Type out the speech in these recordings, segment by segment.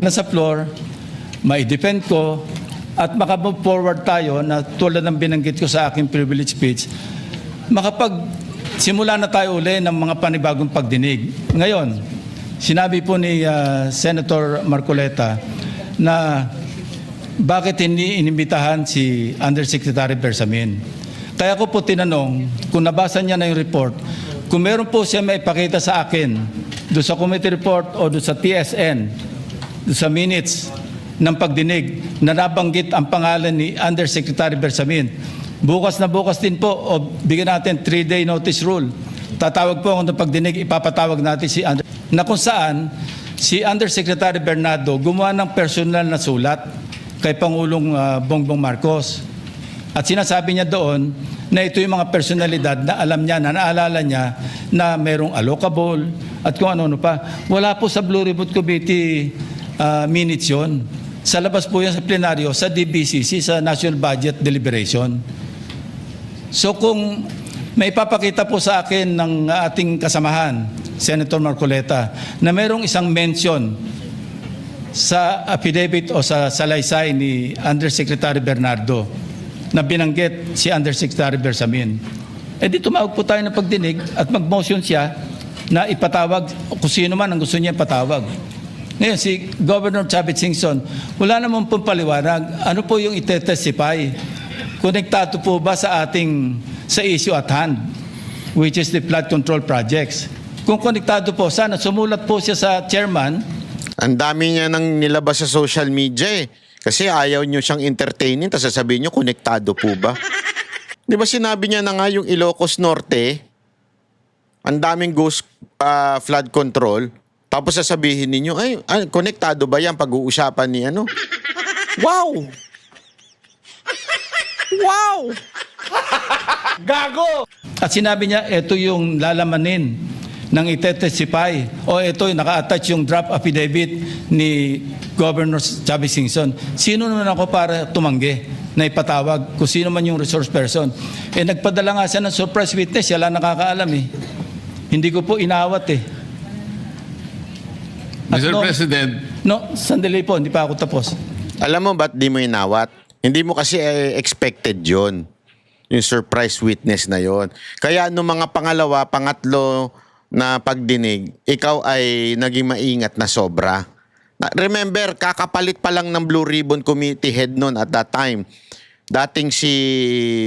Nasa floor, mai-defend ko at makamove forward tayo na tulad ng binanggit ko sa aking privilege speech, makapagsimula na tayo uli ng mga panibagong pagdinig. Ngayon, sinabi po ni Senator Marcoleta na bakit hindi inimbitahan si Undersecretary Bersamin. Kaya ko po tinanong, kung nabasa niya na yung report, kung meron po siya may ipakita sa akin doon sa committee report o doon sa TSN, sa minutes ng pagdinig na nabanggit ang pangalan ni Undersecretary Bersamin. Bukas na bukas din po o bigyan natin 3-day notice rule. Tatawag po ako ng pagdinig, ipapatawag natin si na kung saan si Undersecretary Bernardo gumawa ng personal na sulat kay Pangulong Bongbong Marcos. At sinasabi niya doon na ito yung mga personalidad na alam niya, na naalala niya na merong allocable at kung ano-ano pa. Wala po sa Blue Ribbon Committee minutes yun. Sa labas po yan sa plenaryo, sa DBCC, sa National Budget Deliberation. So kung may ipapakita po sa akin ng ating kasamahan, Senator Marcoleta, na merong isang mention sa affidavit o sa salaysay ni Undersecretary Bernardo na binanggit si Undersecretary Bersamin, di tumawag po tayo ng pagdinig at mag-motion siya na ipatawag kung sino man ang gusto niya ipatawag. Ngayon, si Governor Chavit Singson, wala naman pong paliwanag. Ano po yung itetestify? Konektado po ba sa issue at hand, which is the flood control projects? Kung konektado po, sana sumulat po siya sa chairman. Ang dami niya nang nilabas sa social media eh. Kasi ayaw niyo siyang entertainin, tapos sasabihin niyo, konektado po ba? Di ba sinabi niya na nga yung Ilocos Norte, ang daming ghost flood control, tapos sasabihin ninyo, ay, konektado ba yan pag-uusapan ni ano? Wow! Wow! Gago! At sinabi niya, ito yung lalamanin ng itetestify o ito yung naka-attach yung draft affidavit ni Governor Chavit Singson. Sino naman ako para tumanggi na ipatawag kung sino man yung resource person? Nagpadala nga siya ng surprise witness, siya lang nakakaalam eh. Hindi ko po inawat eh. Mr. President. No, sandali po, hindi pa ako tapos. Alam mo ba't di mo inawat? Hindi mo kasi expected yon, yung surprise witness na yon. Kaya nung mga pangalawa, pangatlo na pagdinig, ikaw ay naging maingat na sobra. Remember, kakapalit pa lang ng Blue Ribbon Committee head noon at that time. Dating si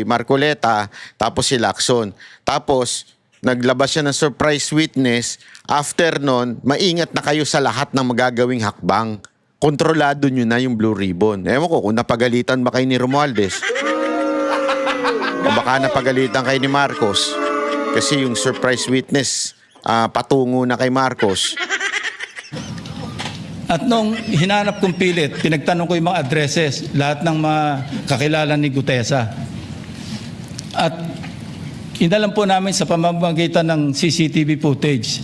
Marcoleta, tapos si Lacson. Tapos, naglabas siya ng surprise witness. After nun, maingat na kayo sa lahat ng magagawing hakbang. Kontrolado nyo na yung Blue Ribbon. Ewan ko kung napagalitan ba kayo ni Romualdez. O baka napagalitan kayo ni Marcos. Kasi yung surprise witness, patungo na kay Marcos. At nung hinanap kong pilit, pinagtanong ko yung mga addresses, lahat ng mga kakilala ni Gutesa. At inalam po namin sa pamamagitan ng CCTV footage.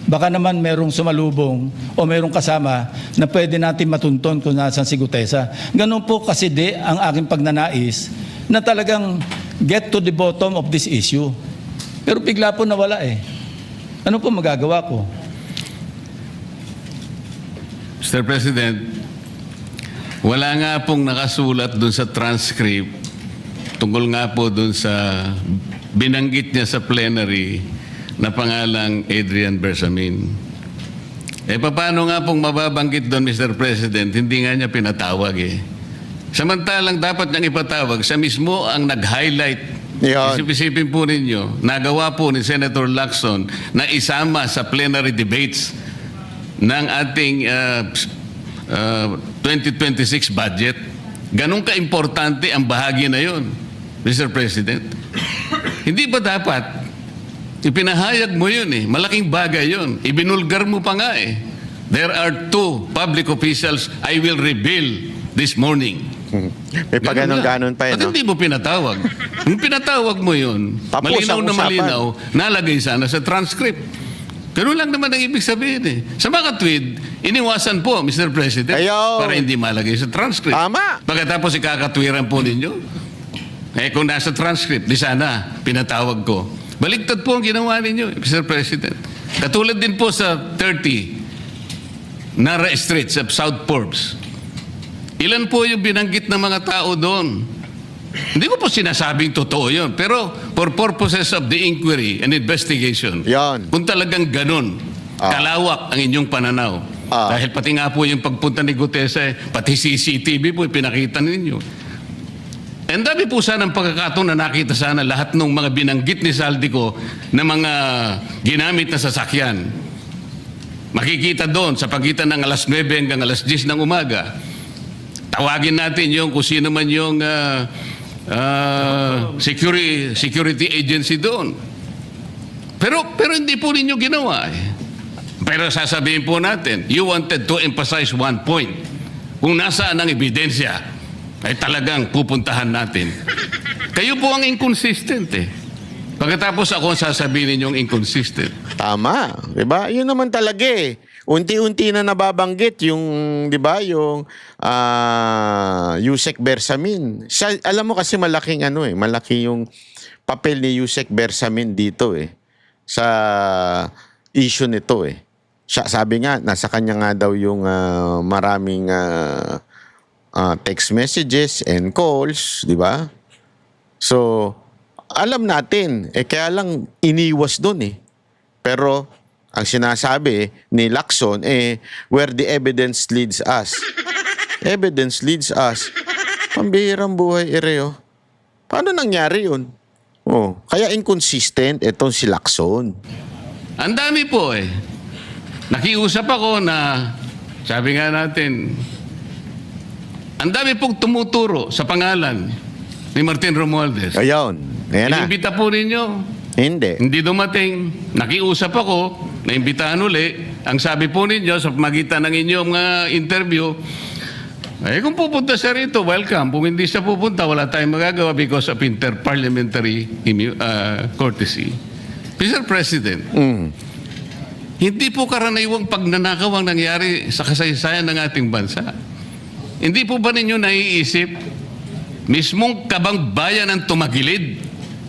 Baka naman merong sumalubong o merong kasama na pwede natin matunton kung nasan si Gutesa. Ganun po kasi ang aking pagnanais na talagang get to the bottom of this issue. Pero bigla po nawala eh. Ano po magagawa ko? Mr. President, wala nga pong nakasulat dun sa transcript tungkol nga po dun sa binanggit niya sa plenary na pangalang Adrian Bersamin. Paano nga pong mababanggit doon, Mr. President? Hindi nga niya pinatawag eh. Samantalang dapat niyang ipatawag, siya mismo ang nag-highlight. Isipin po ninyo, nagawa po ni Senator Lacson na isama sa plenary debates ng ating 2026 budget. Ganun ka-importante ang bahagi na yon, Mr. President. Hindi ba dapat ipinahayag mo yun eh? Malaking bagay yun. Ibinulgar mo pa nga eh. There are 2 public officials I will reveal this morning. May paganon-ganon pa yun, no? Hindi mo pinatawag. Kung pinatawag mo yun, malinaw na malinaw, nalagay sana sa transcript. Ganun lang naman ang ibig sabihin eh. Sa mga tweet, iniwasan po, Mr. President, para hindi malagay sa transcript. Tama. Pagkatapos ikakatwiran po ninyo, kung nasa transcript, di sana pinatawag ko. Baliktad po ang ginawa ninyo, Mr. President. Katulad din po sa 30 Nara Street sa South Forbes. Ilan po yung binanggit ng mga tao doon? Hindi ko po sinasabing totoo yun. Pero for purposes of the inquiry and investigation, Yan. kung talagang ganun, kalawak ang inyong pananaw. Dahil pati nga po yung pagpunta ni Gutesa, pati CCTV po, pinakita ninyo. And dami po sana ng pagkakataon na nakita sana lahat ng mga binanggit ni Saldico na mga ginamit na sasakyan. Makikita doon sa pagitan ng alas 9 hanggang alas 10 ng umaga. Tawagin natin yung kung sino man yung security agency doon. Pero hindi po ninyo ginawa eh. Pero sasabihin po natin, you wanted to emphasize one point. Kung nasaan ang ebidensya, ay talagang pupuntahan natin. Kayo po ang inconsistent eh. Pagkatapos ako ang sasabihin ninyong inconsistent. Tama, 'di ba? 'Yun naman talaga eh. Unti-unti na nababanggit yung 'di ba, yung Yusek Bersamin. Siya, alam mo kasi malaking malaki yung papel ni Yusek Bersamin dito eh sa issue nito eh. Siya, sabi nga nasa kanya nga daw yung maraming text messages and calls, 'di ba? So, alam natin, kaya lang iniwas doon eh. Pero, ang sinasabi ni Lacson, where the evidence leads us. Evidence leads us. Pambihirang buhay, Ereo. Paano nangyari yun? Oh, kaya inconsistent itong si Lacson. Ang dami po eh. Nakiusap ako na, sabi nga natin, ang dami pong tumuturo sa pangalan ni Martin Romualdez. Ayun. Ayan na. Inimbita po ninyo. Hindi. Hindi dumating. Nakiusap ako, naimbitahan uli. Ang sabi po ninyo sa magitan ng inyong interview, kung pupunta siya rito, welcome. Kung hindi siya pupunta, wala tayong magagawa because of interparliamentary courtesy. Mr. President, hindi po karaniwang pagnanakaw ang nangyari sa kasaysayan ng ating bansa. Hindi po ba ninyo naiisip, mismong kabang bayan ang tumagilid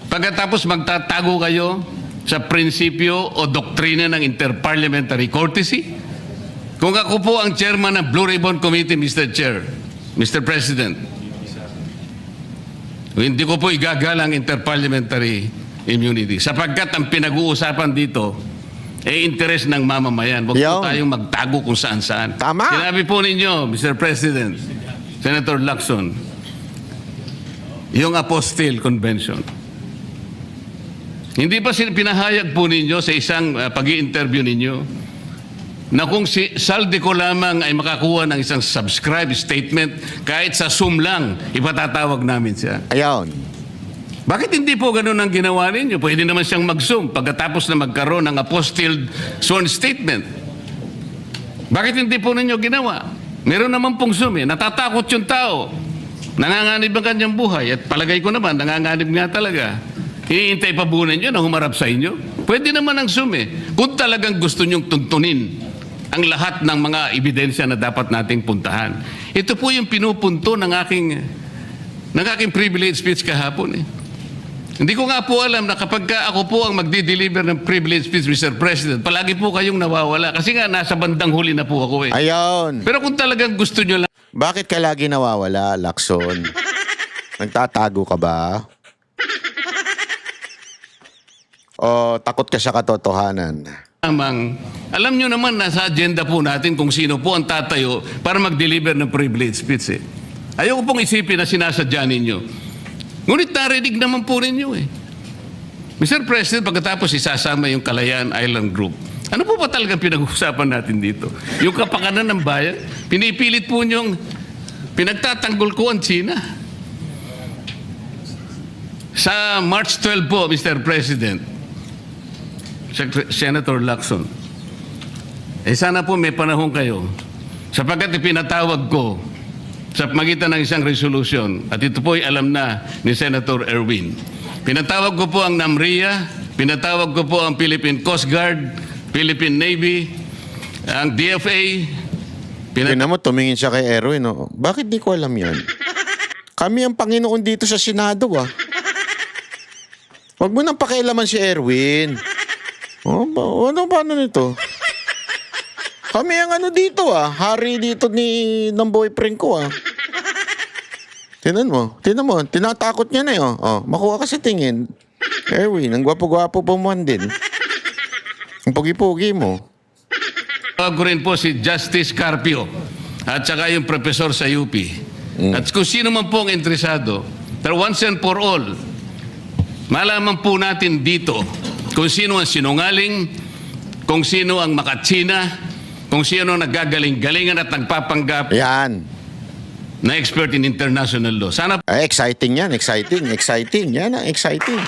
pagkatapos magtatago kayo sa prinsipyo o doktrina ng interparliamentary courtesy? Kung ako po ang chairman ng Blue Ribbon Committee, Mr. Chair, Mr. President, hindi ko po igagalang interparliamentary immunity sapagkat ang pinag-uusapan dito interes ng mamamayan. Huwag po tayong magtago kung saan-saan. Tama. Sinabi po ninyo, Mr. President, Senator Lacson, yung Apostille Convention. Hindi ba pinahayag po ninyo sa isang pag-i-interview ninyo na kung si Saldico lamang ay makakuha ng isang subscribe statement, kahit sa Zoom lang, ipatatawag namin siya. Ayun. Bakit hindi po ganun ang ginawa ninyo? Pwede naman siyang mag-Zoom pagkatapos na magkaroon ng apostilled sworn statement. Bakit hindi po ninyo ginawa? Meron naman pong Zoom eh. Natatakot yung tao. Nanganganib ang kanyang buhay. At palagay ko naman, nanganganib nga talaga. Iintay pa po ninyo na humarap sa inyo? Pwede naman ang Zoom eh. Kung talagang gusto nyong tuntunin ang lahat ng mga ebidensya na dapat nating puntahan. Ito po yung pinupunto ng aking privilege speech kahapon eh. Hindi ko nga po alam na kapag ako po ang magdi-deliver ng privilege speech, Mr. President, palagi po kayong nawawala. Kasi nga, nasa bandang huli na po ako eh. Ayun. Pero kung talagang gusto nyo lang, Bakit ka lagi nawawala, Lacson? Nagtatago ka ba? O takot ka sa katotohanan? lamang, alam nyo naman na sa agenda po natin kung sino po ang tatayo para mag-deliver ng privilege speech eh. Ayoko pong isipin na sinasadya ninyo. Ngunit narinig naman po ninyo eh. Mr. President, pagkatapos isasama yung Kalayaan Island Group, ano po ba talagang pinag-uusapan natin dito? Yung kapakanan ng bayan, pinipilit po nyong pinagtatanggol ko ang China. Sa March 12 po, Mr. President, Senator Lacson, sana po may panahon kayo sapagkat ipinatawag ko sa magitan ng isang resolution at ito po ay alam na ni Senator Erwin. Pinatawag ko po ang NAMRIA, pinatawag ko po ang Philippine Coast Guard, Philippine Navy, ang DFA. Tingnan mo, tumingin siya kay Erwin. No? Bakit di ko alam yan? Kami ang Panginoon dito sa Senado ah. Huwag mo nang pakialaman si Erwin. Paano nito? Kami ang ano dito hari dito ng boyfriend ko Tinan mo, tinatakot niya na makuha ka sa tingin. Erwin, ang gwapo-gwapo po mo din. Ang pogi-pogi mo. Tawag ko rin po si Justice Carpio at saka yung professor sa UP. At kung sino man po ang interesado, pero once and for all, malaman po natin dito kung sino ang sinungaling, kung sino ang makatsina, kung sino ang naggagaling-galingan at nagpapanggap Yan. na expert in international law. Sana Exciting yan, exciting. Yan exciting.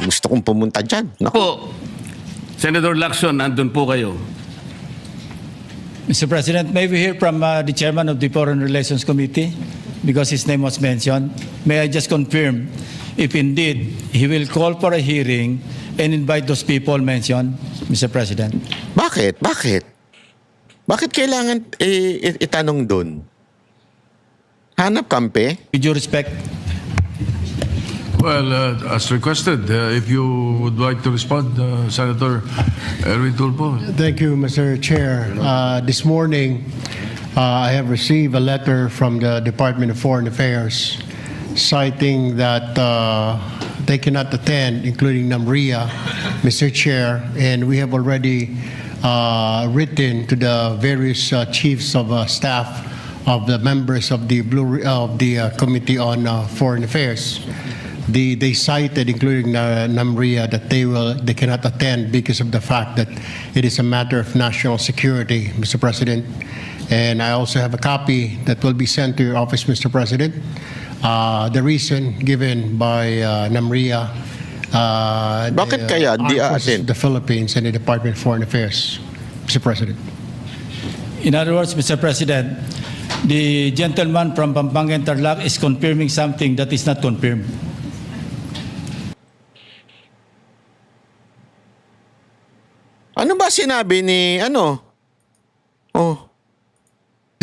Gusto kong pumunta dyan. Naku. po, Senator Lacson, nandun po kayo. Mr. President, may we hear from the chairman of the Foreign Relations Committee because his name was mentioned. May I just confirm if indeed he will call for a hearing and invite those people mentioned, Mr. President? Bakit? Bakit kailangan itanong doon? Hanap kampe? With due respect, Well, as requested, if you would like to respond, Senator Erwin Tulfo. Thank you, Mr. Chair. This morning, I have received a letter from the Department of Foreign Affairs citing that they cannot attend, including NAMRIA, Mr. Chair, and we have already written to the various chiefs of staff of the members of the Committee on Foreign Affairs. They cited, including NAMRIA, that they cannot attend because of the fact that it is a matter of national security, Mr. President. And I also have a copy that will be sent to your office, Mr. President. The reason given by NAMRIA, Bakit kaya di Armed Forces attend? of the Philippines and the Department of Foreign Affairs, Mr. President. in other words, Mr. President, the gentleman from Pampanga and Tarlac is confirming something that is not confirmed. Ano ba sinabi ni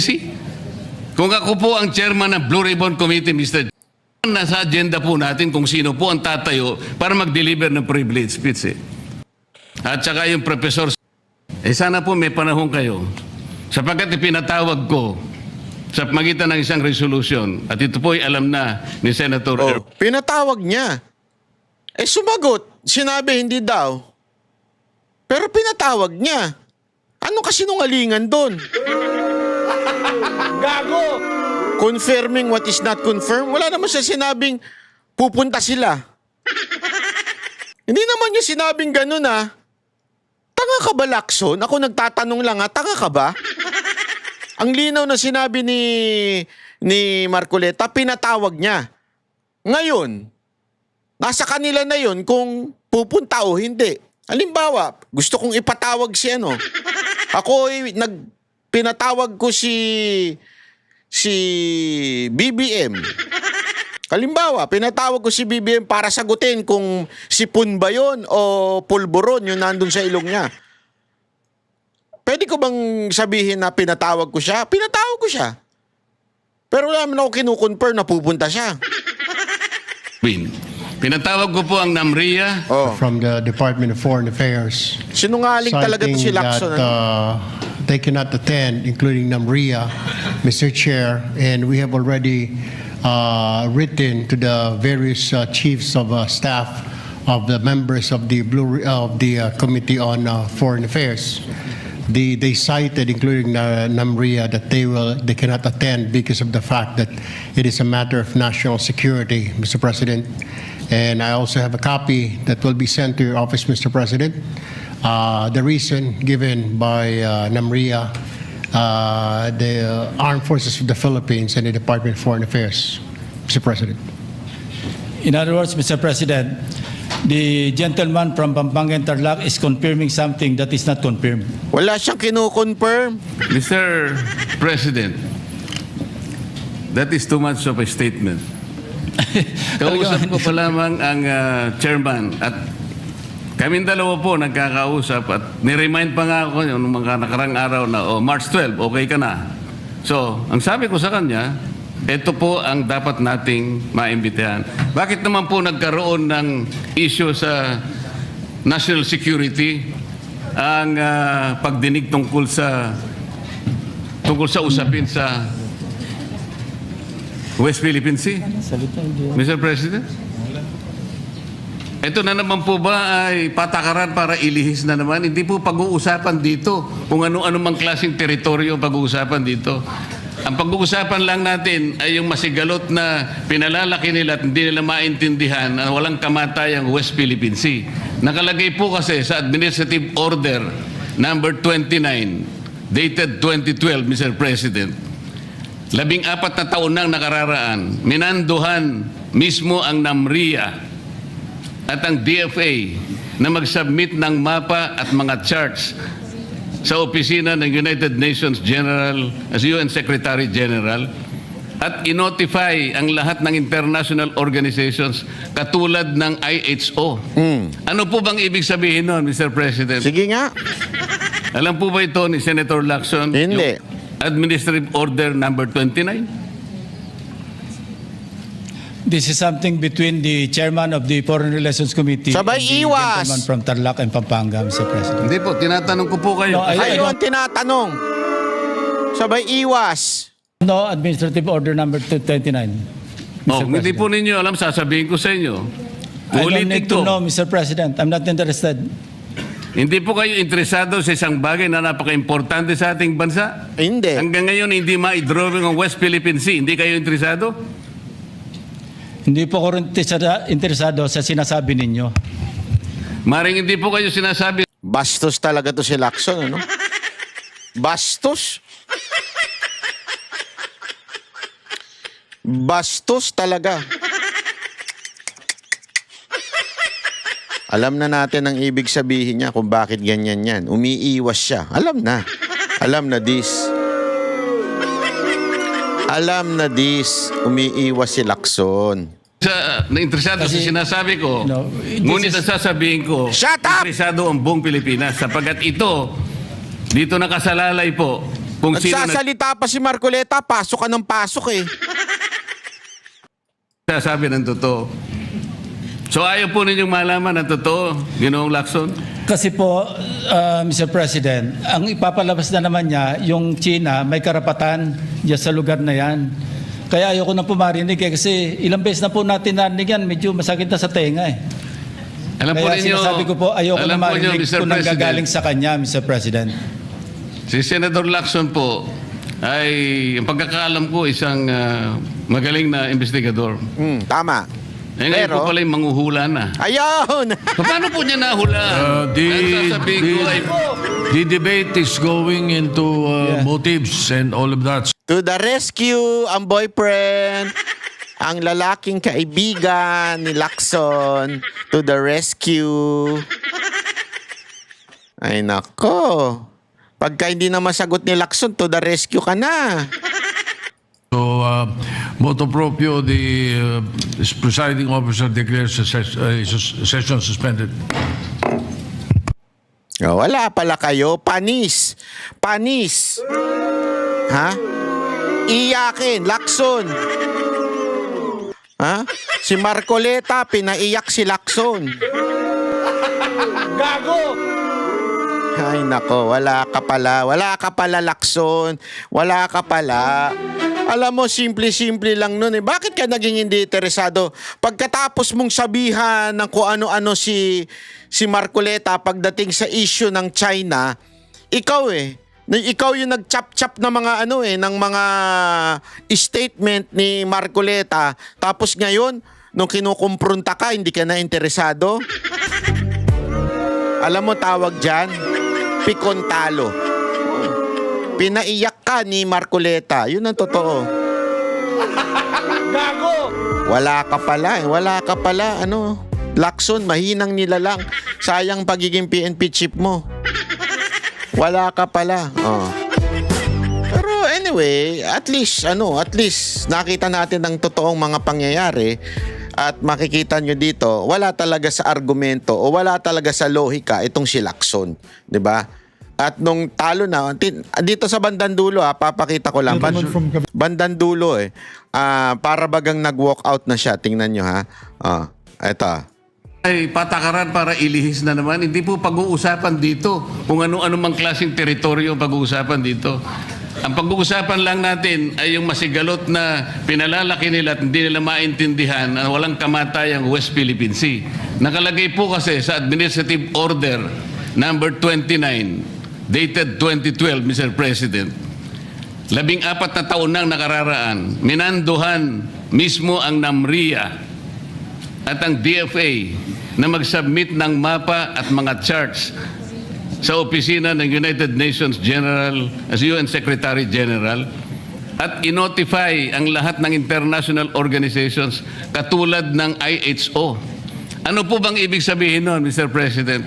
See? Kung ako po ang chairman ng Blue Ribbon Committee, Mr. Nasa agenda po natin kung sino po ang tatayo para mag-deliver ng privilege speech. At saka yung professor, sana po may panahon kayo. Sapagkat ipinatawag ko sa magitan ng isang resolution at ito po ay alam na ni Senator pinatawag niya. Sumagot. Sinabi hindi daw. Pero pinatawag niya. Ano kasinungalingan doon? Gago! Confirming what is not confirmed? Wala naman siya sinabing pupunta sila. Hindi naman niya sinabing ganun Tanga ka ba, Lacson? Ako nagtatanong lang tanga ka ba? Ang linaw na sinabi ni Marcoleta, pinatawag niya. Ngayon, nasa kanila na yun kung pupunta o hindi. Halimbawa, gusto kong ipatawag si Ako pinatawag ko si BBM. Halimbawa, pinatawag ko si BBM para sagutin kung sipon ba yun o pulburon yung nandun sa ilong niya. Pwede ko bang sabihin na pinatawag ko siya? Pinatawag ko siya. Pero wala naman ako kinukonfirm na pupunta siya. Pinatawag ko po ang NAMRIA. From the Department of Foreign Affairs. Sinungaling talaga to si citing Lacson. that they cannot attend, including NAMRIA, Mr. Chair, and we have already written to the various chiefs of staff of the members of the Committee on Foreign Affairs. They cited, including NAMRIA, that they cannot attend because of the fact that it is a matter of national security, Mr. President. And I also have a copy that will be sent to your office, Mr. President. The reason given by NAMRIA, the Armed Forces of the Philippines and the Department of Foreign Affairs, Mr. President. In other words, Mr. President, the gentleman from Pampanga and Tarlac is confirming something that is not confirmed. Wala siyang kinukonfirm. Mr. President, that is too much of a statement. Kausap ko pa lamang ang chairman at kaming dalawa po nagkakausap at niremind pa nga ako yung mga nakarang araw na March 12, okay ka na. So, ang sabi ko sa kanya, ito po ang dapat nating maimbitahan. Bakit naman po nagkaroon ng issue sa national security ang pagdinig tungkol sa usapin sa West Philippine Sea? Mr. President? Ito na naman po ba ay patakaran para ilihis na naman? Hindi po pag-uusapan dito kung ano-ano mang klaseng teritoryo pag-uusapan dito. Ang pag-uusapan lang natin ay yung masigalot na pinalalaki nila at hindi nila maintindihan na walang kamatayang West Philippine Sea. Nakalagay po kasi sa Administrative Order number 29, dated 2012, Mr. President. 14 na taon nang nakararaan, minanduhan mismo ang NAMRIA at ang DFA na mag-submit ng mapa at mga charts sa opisina ng United Nations General as UN Secretary General at inotify ang lahat ng international organizations katulad ng IHO. Ano po bang ibig sabihin nun, Mr. President? Sige nga. Alam po ba ito ni Senator Lacson? Hindi. Yung Administrative Order number 29? This is something between the chairman of the Foreign Relations Committee Sabay and the iwas. gentleman from Tarlac and Pampanga, Mr. President. Hindi po, tinatanong ko po kayo. No, I Ayun don't ang tinatanong. Sabay iwas. know Administrative Order number 229, Mr. Hindi President. po ninyo alam, sasabihin ko sa inyo. I don't Ulitin need to ko. know, Mr. President. I'm not interested. Hindi po kayo interesado sa isang bagay na napaka-importante sa ating bansa? Hindi. Hanggang ngayon, hindi ma-drawing ang West Philippine Sea. Hindi kayo interesado? Hindi po ako rin interesado sa sinasabi ninyo. Maring hindi po kayo sinasabi. Bastos talaga to si Lacson, ano? Bastos? Bastos talaga. Alam na natin ang ibig sabihin niya kung bakit ganyan yan. Umiiwas siya. Alam na. Alam na this. Alam na this. Umiiwas si Lacson. Interesado sa Kasi, sinasabi ko. no, this Ngunit is- ang sasabihin ko, Shut up! interesado ang buong Pilipinas sapagkat ito, dito nakasalalay po kung sino Nagsasalita pa si Marcoleta, pasok ka ng pasok eh. nagsasabi ng totoo. So ayaw po ninyong malaman ang totoo, Ginoong Lacson? Kasi po, Mr. President, ang ipapalabas na naman niya, yung China, may karapatan dyan sa lugar na yan. Kaya ayoko na po marinig kasi ilang beses na po natin narinig yan, medyo masakit na sa tenga eh. Alam po Kaya ninyo, sinasabi ko po, ayoko alam na po ninyo, marinig Mr. kung nanggagaling President, sa kanya, Mr. President. si Senator Lacson po ay, ang pagkakaalam ko, isang magaling na investigador. Tama. Eh, ngayon po pala yung manghuhula na. Ayun! Paano po niya nahula? Ang sasabihin ko ay, The debate is going into motives and all of that. To the rescue, ang boyfriend, ang lalaking kaibigan ni Lacson. To the rescue. Ay nako. Pagka hindi na masagot ni Lacson, to the rescue ka na. So, motu proprio, the presiding officer declares the session suspended. Oh, wala pala kayo. Panis. Panis. Ha? Iyakin. Lacson. Ha? Si Marcoleta, pinaiyak si Lacson. Gago! Ay nako, wala ka pala. Wala ka pala, Lacson. Wala ka pala. Alam mo, simple-simple lang nun eh. Bakit ka naging hindi interesado? Pagkatapos mong sabihan ng kung ano-ano si Marcoleta pagdating sa issue ng China, ikaw yung nag-chop-chop ng mga ng mga statement ni Marcoleta. Tapos ngayon, nung kinukumpronta ka, hindi ka na interesado? Alam mo tawag dyan? Pikontalo. Pinaiyak ka ni Marcoleta. Yun ang totoo. Gago! Wala ka pala. Wala ka pala. Lacson, mahinang nilalang. Sayang pagiging PNP chief mo. Wala ka pala. Oh. Pero anyway, at least nakita natin ang totoong mga pangyayari at makikita nyo dito, wala talaga sa argumento o wala talaga sa lohika itong si Lacson. 'Di ba? At nung talo na, dito sa bandang dulo, papakita ko lang. Bandang dulo para bagang nag-walk out na siya. Tingnan nyo ha. Ito. ay patakaran para ilihis na naman. Hindi po pag-uusapan dito kung ano-ano mang klaseng teritoryo ang pag-uusapan dito. Ang pag-uusapan lang natin ay yung masigalot na pinalalaki nila at hindi nila maintindihan na walang kamatayang West Philippine Sea. Nakalagay po kasi sa Administrative Order number 29 dated 2012, Mr. President. 14 na taon nang nakararaan, minanduhan mismo ang NAMRIA at ang DFA na mag-submit ng mapa at mga charts sa opisina ng United Nations General as UN Secretary General at inotify ang lahat ng international organizations katulad ng IHO. Ano po bang ibig sabihin nun, Mr. President?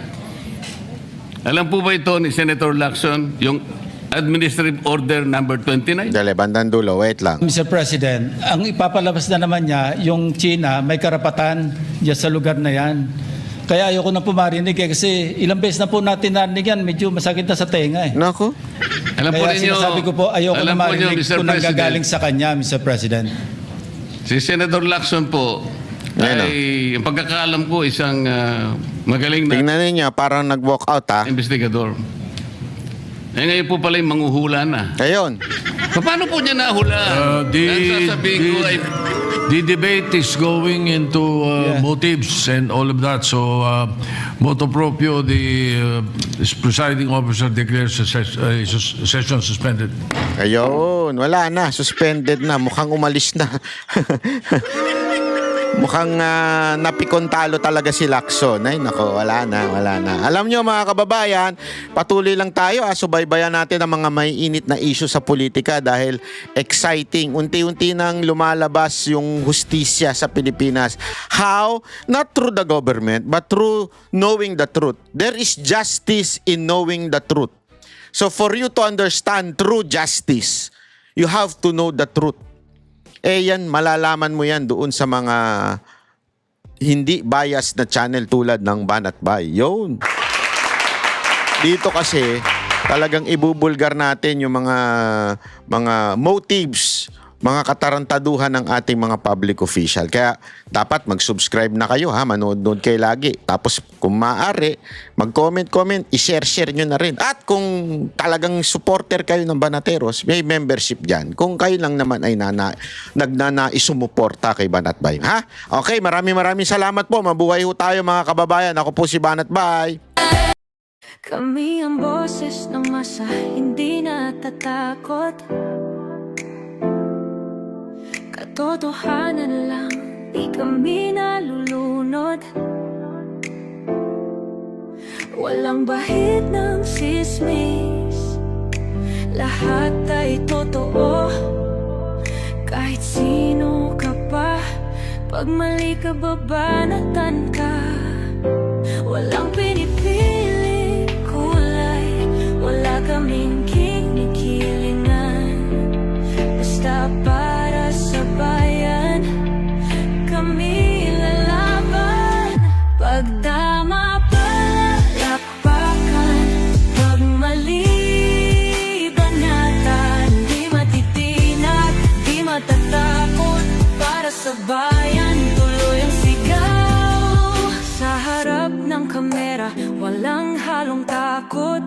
Alam po ba ito ni Senator Lacson, yung Administrative Order number 29? Dali, bandang dulo. Wait lang. Mr. President, ang ipapalabas na naman niya, yung China may karapatan diyan sa lugar na yan. Kaya ayoko na po marinig kasi ilang beses na po natin narinig yan, medyo masakit na sa tenga eh. Naku. Alam po Kaya ninyo, sinasabi ko po, ayoko na alam po ninyo, marinig Mr. kung President, nanggagaling sa kanya, Mr. President. si Senator Lacson po Ano? ay, ang pagkakaalam ko, isang magaling na Tingnan ninyo, parang nag-walk out ha. investigador. Eh ngayon po pala yung manghuhula na. Ayun. Paano po niya nahula? Ang sasabihin ko ay The debate is going into motives and all of that. So, motu proprio, the presiding officer declares the session suspended. Ayun. Wala na. Suspended na. Mukhang umalis na. Mukhang napikon talo talaga si Lacson. Ay, nako, wala na, wala na. Alam nyo mga kababayan, patuloy lang tayo. Subaybayan natin ang mga may init na issue sa politika dahil exciting. Unti-unti nang lumalabas yung hustisya sa Pilipinas. How? Not through the government, but through knowing the truth. There is justice in knowing the truth. So for you to understand true justice, you have to know the truth. Eh yan, malalaman mo yan doon sa mga hindi biased na channel tulad ng Banat Bay. Yun. Dito kasi talagang ibubulgar natin yung mga motives, mga katarantaduhan ng ating mga public official. Kaya dapat mag-subscribe na kayo ha, manood-nood kayo lagi. Tapos kung maaari, mag-comment, i-share nyo na rin. At kung talagang supporter kayo ng Banateros, may membership dyan. Kung kayo lang naman ay nagnanais sumuporta kay Banat Bay. Ha? Okay, maraming salamat po. Mabuhay ho tayo mga kababayan. Ako po si Banat Bay. Kami ang boses ng masa, hindi natatakot. Katotohanan lang, di kami nalulunod. Walang bahid ng sismis, lahat ay totoo. Kahit sino ka pa, pag mali ka babanatan ka. Walang pinipiling kulay, wala kaming kinikilingan. Basta para sa bayan, kami lalaban. Pagdama palakpakan, pag mali banatan, di matitinag, di matatakot. Para sa bayan, tuloy ang sigaw. Sa harap ng kamera, walang halong takot.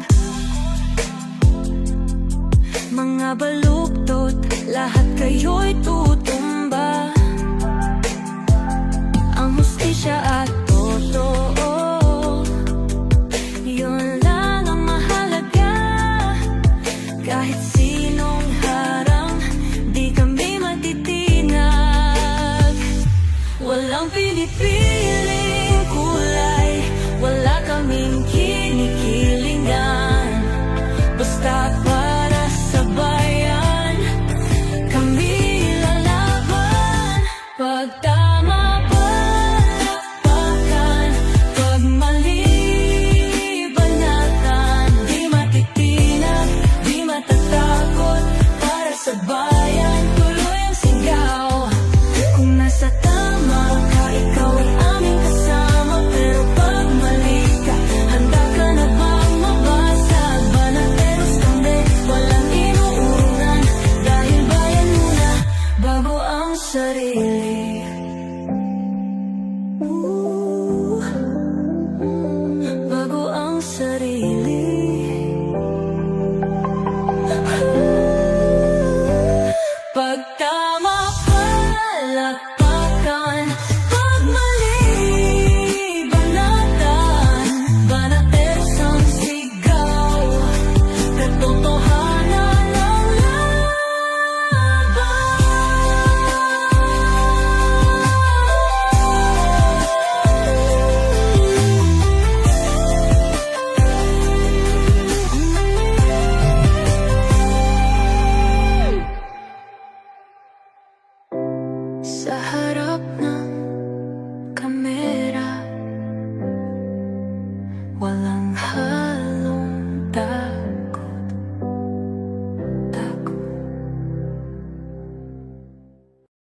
Mga baluktot, lahat kayo'y tutumba. Ang hustisya at totoo, yun lang ang mahalaga. Kahit sinong harang, di kami matitinag. Walang Pilipino